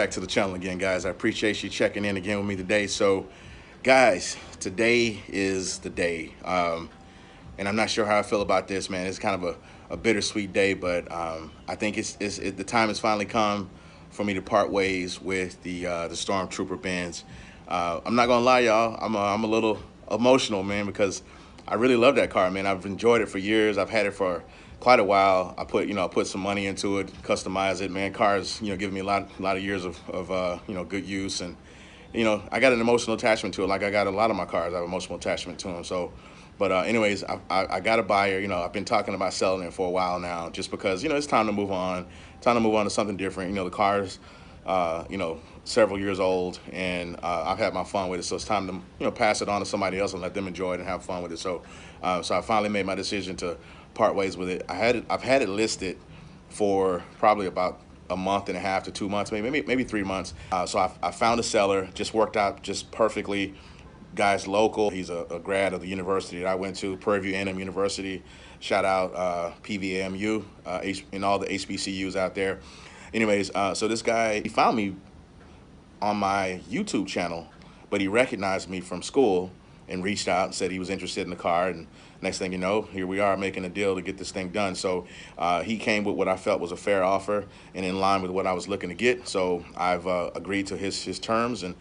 back to the channel again, guys. I appreciate you checking in again with me today. So, guys, today is the day. And I'm not sure how I feel about this, man. It's kind of a bittersweet day, but I think the time has finally come for me to part ways with the Stormtrooper Benz. I'm not gonna lie, y'all. I'm a little emotional, man, because I really love that car, man. I've enjoyed it for years. I've had it for quite a while. I put some money into it, customize it, man. Cars, giving me a lot of years of good use, and I got an emotional attachment to it. Like I got a lot of my cars, I have emotional attachment to them. So, but anyways, I got a buyer. I've been talking about selling it for a while now, just because it's time to move on. Time to move on to something different. The car's several years old, and I've had my fun with it. So it's time to pass it on to somebody else and let them enjoy it and have fun with it. So so I finally made my decision to part ways with it. I've had it listed for probably about a month and a half to 2 months, maybe 3 months. So I found a seller. Just worked out just perfectly. Guy's local. He's a grad of the university that I went to, Prairie View A&M University. Shout out PVAMU and all the HBCUs out there. Anyways, so this guy, he found me on my YouTube channel, but he recognized me from school and reached out and said he was interested in the car. And next thing you know, here we are making a deal to get this thing done. So he came with what I felt was a fair offer and in line with what I was looking to get. So I've agreed to his terms, and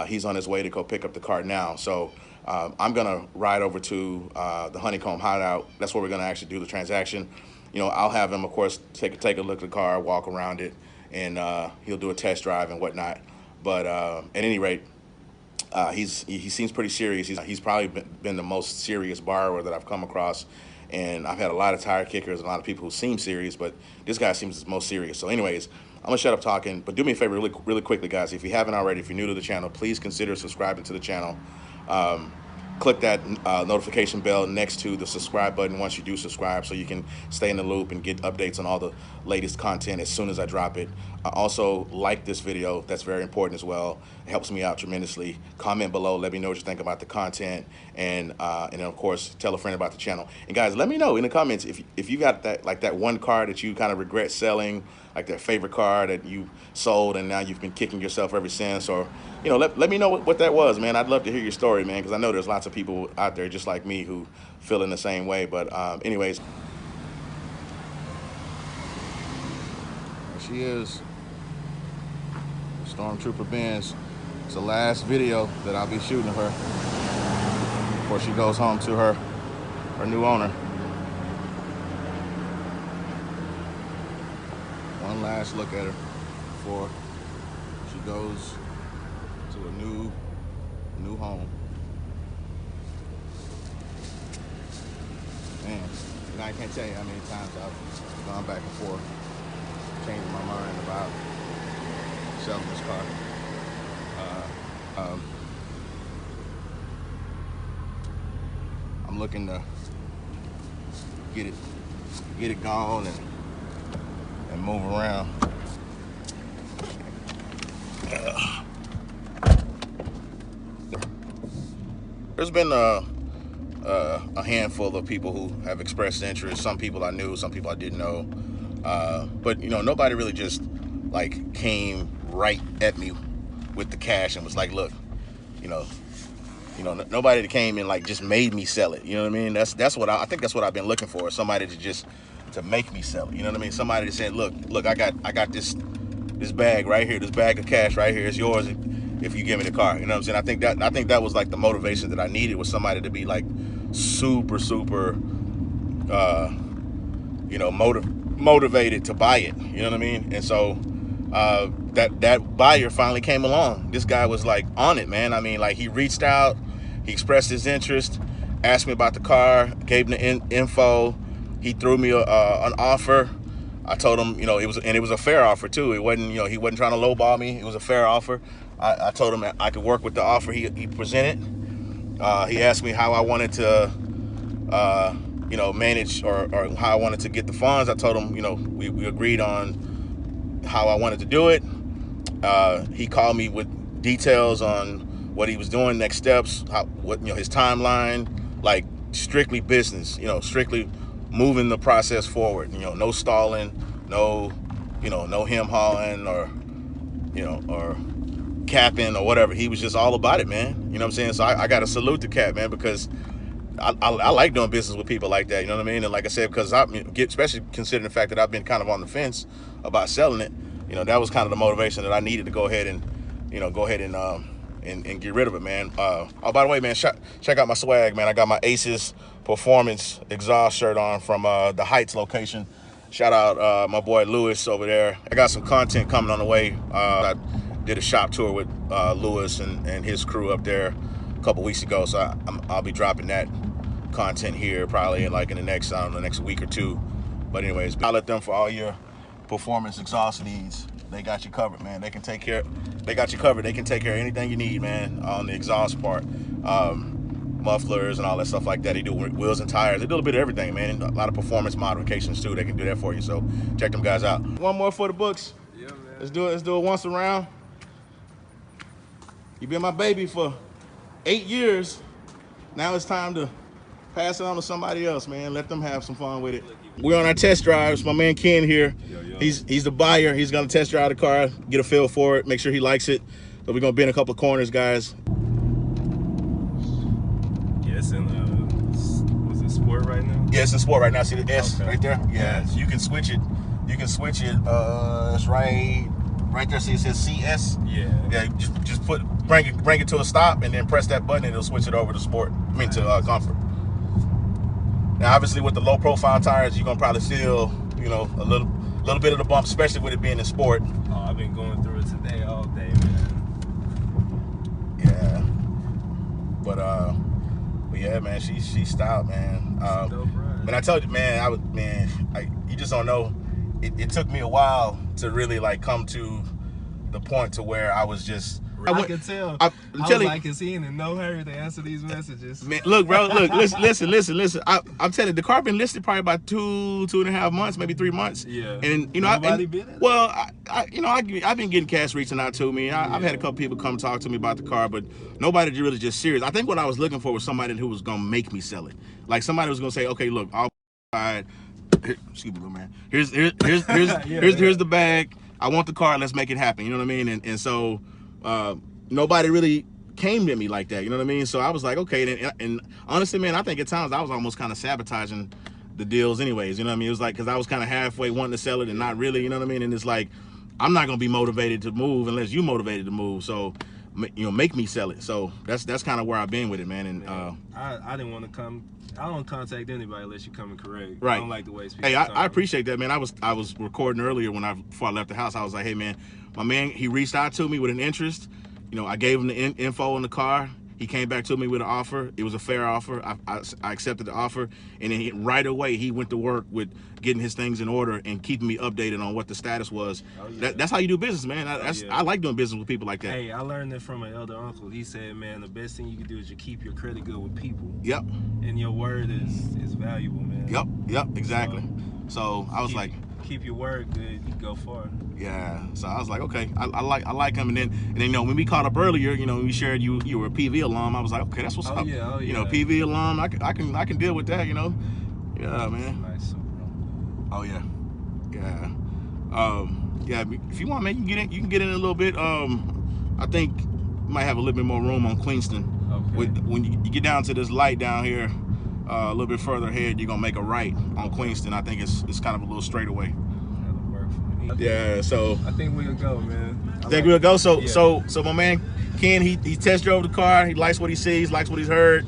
he's on his way to go pick up the car now. So I'm gonna ride over to the Honeycomb Hideout. That's where we're gonna actually do the transaction. I'll have him, of course, take a look at the car, walk around it, and he'll do a test drive and whatnot. But at any rate, he seems pretty serious. He's probably been the most serious borrower that I've come across, and I've had a lot of tire kickers and a lot of people who seem serious, but this guy seems the most serious. So anyways, I'm gonna shut up talking, but do me a favor really quickly, guys. If you haven't already, if you're new to the channel, please consider subscribing to the channel. Click that notification bell next to the subscribe button once you do subscribe, so you can stay in the loop and get updates on all the latest content as soon as I drop it. Also, like this video. That's very important as well. It helps me out tremendously. Comment below. Let me know what you think about the content, and then of course tell a friend about the channel. And guys, let me know in the comments if you got that one car that you kind of regret selling, like that favorite car that you sold and now you've been kicking yourself ever since, or let me know what that was, man. I'd love to hear your story, man, because I know there's lots of people out there just like me who feel in the same way. But anyways, there she is, Stormtrooper Benz. It's the last video that I'll be shooting of her before she goes home to her new owner. One last look at her before she goes to a new home. Man, I can't tell you how many times I've gone back and forth, changing my mind about selling this car. I'm looking to get it gone and move around. There's been a handful of people who have expressed interest. Some people I knew, some people I didn't know. But nobody really just like came right at me with the cash and was like, look, nobody that came and like just made me sell it. You know what I mean? That's what I think that's what I've been looking for. Somebody to make me sell it. You know what I mean? Somebody that said, look, I got this bag right here, this bag of cash right here is yours if you give me the car. You know what I'm saying? I think that was like the motivation that I needed, was somebody to be like super motivated to buy it. You know what I mean? And so that buyer finally came along. This guy was like on it, man. I mean, like, he reached out, he expressed his interest, asked me about the car, gave me the info. He threw me an offer. I told him, it was a fair offer too. It wasn't, he wasn't trying to lowball me. It was a fair offer. I told him that I could work with the offer he presented. He asked me how I wanted to, manage or how I wanted to get the funds. I told him, we agreed on how I wanted to do it. He called me with details on what he was doing, next steps, his timeline, like strictly business, strictly moving the process forward. No stalling, no him hauling or or capping or whatever. He was just all about it, man. You know what I'm saying? So I got to salute the Cap, man, because I like doing business with people like that. You know what I mean? And like I said, because especially considering the fact that I've been kind of on the fence about selling it, that was kind of the motivation that I needed to go ahead and, and get rid of it, man. Oh, by the way, man, check out my swag, man. I got my Aces Performance exhaust shirt on from the Heights location. Shout out my boy Lewis over there. I got some content coming on the way. I did a shop tour with Lewis and his crew up there a couple weeks ago, so I'll be dropping that content here probably in the next week or two. But anyways, I'll let them for all your performance exhaust needs. They got you covered, man. They got you covered. They can take care of anything you need, man, on the exhaust part. Mufflers and all that stuff like that. They do wheels and tires. They do a little bit of everything, man. A lot of performance modifications too. They can do that for you. So check them guys out. One more for the books. Yeah, man. Let's do it once around. You've been my baby for 8 years. Now it's time to pass it on to somebody else, man. Let them have some fun with it. We're on our test drives. My man Ken here. Yo. He's the buyer. He's gonna test drive the car, get a feel for it, make sure he likes it. So we're gonna bend a couple of corners, guys. It's in was it sport right now? Yeah, it's in sport right now. See the S right there? Yeah. So you can switch it. It's right there. See it says CS. Yeah. Just bring it to a stop and then press that button and it'll switch it over to sport. To comfort. Now, obviously, with the low profile tires, you're gonna probably feel a little bit of the bump, especially with it being in sport. Oh, I've been going through it today all day, man. Yeah. But yeah, man, she's stout, man. But I told you, man, you just don't know. It took me a while to really come to the point to where I was just. I could tell. I was is he in no hurry to answer these messages? Man, look, bro, listen. I'm telling you, the car been listed probably about 2.5 months, maybe 3 months. Yeah. And Nobody been in it? Well, I've been getting cats reaching out to me. I've had a couple people come talk to me about the car, but nobody really just serious. I think what I was looking for was somebody who was gonna make me sell it. Like somebody was gonna say, okay, look, I'll buy it. Excuse me, man. Here's the bag. I want the car. Let's make it happen. You know what I mean? And so. Nobody really came to me like that, you know what I mean? So I was like, okay, and honestly, man, I think at times I was almost kind of sabotaging the deals anyways, you know what I mean? It was like, because I was kind of halfway wanting to sell it and not really, you know what I mean? And it's like, I'm not going to be motivated to move unless you motivated to move, so, make me sell it. So that's kind of where I've been with it, man. And I didn't want to come. I don't contact anybody unless you come and correct. Right. I don't like the waste people. Hey, I appreciate that, man. I was recording earlier before I left the house. I was like, hey, man, my man, he reached out to me with an interest. I gave him the info on the car. He came back to me with an offer. It was a fair offer. I accepted the offer, and then right away he went to work with getting his things in order and keeping me updated on what the status was. Oh, yeah. That's how you do business, man. I like doing business with people like that. Hey, I learned that from an elder uncle. He said, man, the best thing you can do is you keep your credit good with people. Yep. And your word is valuable, man. Yep, exactly. So I was like, keep your word good, you go far. Yeah, so I was like, okay, I like him, and then when we caught up earlier, when we shared you were a PV alum, I was like, okay, that's what's up. Yeah, PV alum, I can deal with that, Yeah, man. Nice. Oh yeah, yeah. If you want, man, you can get in a little bit. I think you might have a little bit more room on Queenston. Okay. When you get down to this light down here, a little bit further ahead, you're gonna make a right on Queenston. I think it's kind of a little straightaway. Yeah, so I think we'll go, man. We'll go. So my man Ken, he test drove the car. He likes what he sees, likes what he's heard.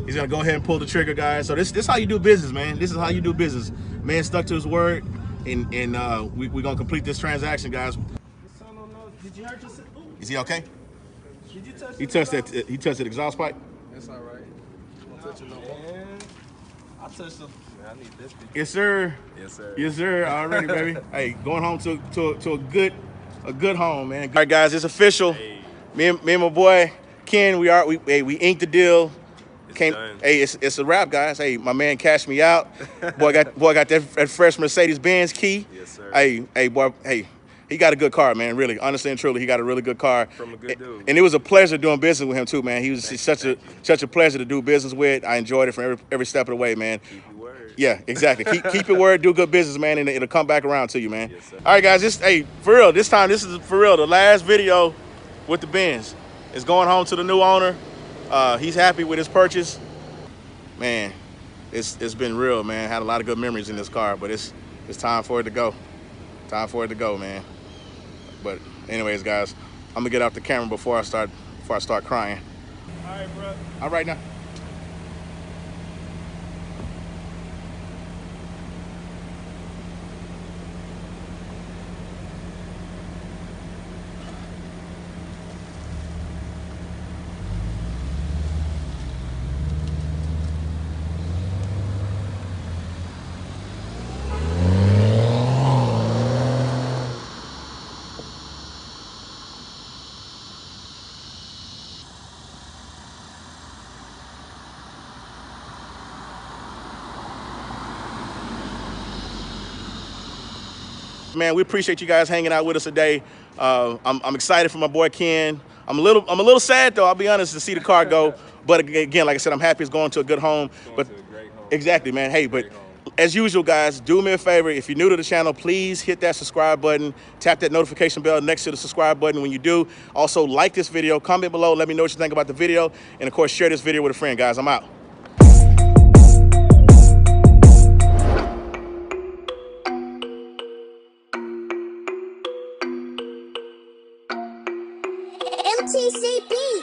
He's gonna go ahead and pull the trigger, guys. So this is how you do business, man. This is how you do business. Man stuck to his word, and we're gonna complete this transaction, guys. Did you hurt yourself? Is he okay? Did you touch? He touched that exhaust pipe. That's all right. Don't touch it no more. I touched the. I need this. Yes, sir. Yes, sir. Yes, sir. Already, baby. Hey, going home to a good home, man. All right, guys, it's official. Hey. Me and my boy Ken, we inked the deal. Done. Hey, it's a wrap, guys. Hey, my man cashed me out. boy got that fresh Mercedes Benz key. Yes, sir. Hey, boy. Hey, he got a good car, man. Really, honestly and truly, he got a really good car. From a good dude. And it was a pleasure doing business with him too, man. He was such a pleasure to do business with. I enjoyed it from every step of the way, man. Keep your word. Yeah, exactly. Keep your word, do good business, man, and it'll come back around to you, man. Yes, sir. All right, guys, hey, for real, this is for real, the last video with the Benz. It's going home to the new owner. He's happy with his purchase. Man, it's been real, man. Had a lot of good memories in this car, but it's time for it to go. Time for it to go, man. But anyways, guys, I'm gonna get off the camera before I start crying. All right, bro. All right now. Man, we appreciate you guys hanging out with us today. I'm excited for my boy Ken. I'm a little sad though. I'll be honest to see the car go. But again, like I said, I'm happy it's going to a good home. Going to a great home. Exactly, man. Hey, but as usual, guys, do me a favor. If you're new to the channel, please hit that subscribe button. Tap that notification bell next to the subscribe button when you do. Also, like this video. Comment below. Let me know what you think about the video. And of course, share this video with a friend, guys. I'm out. MTCB.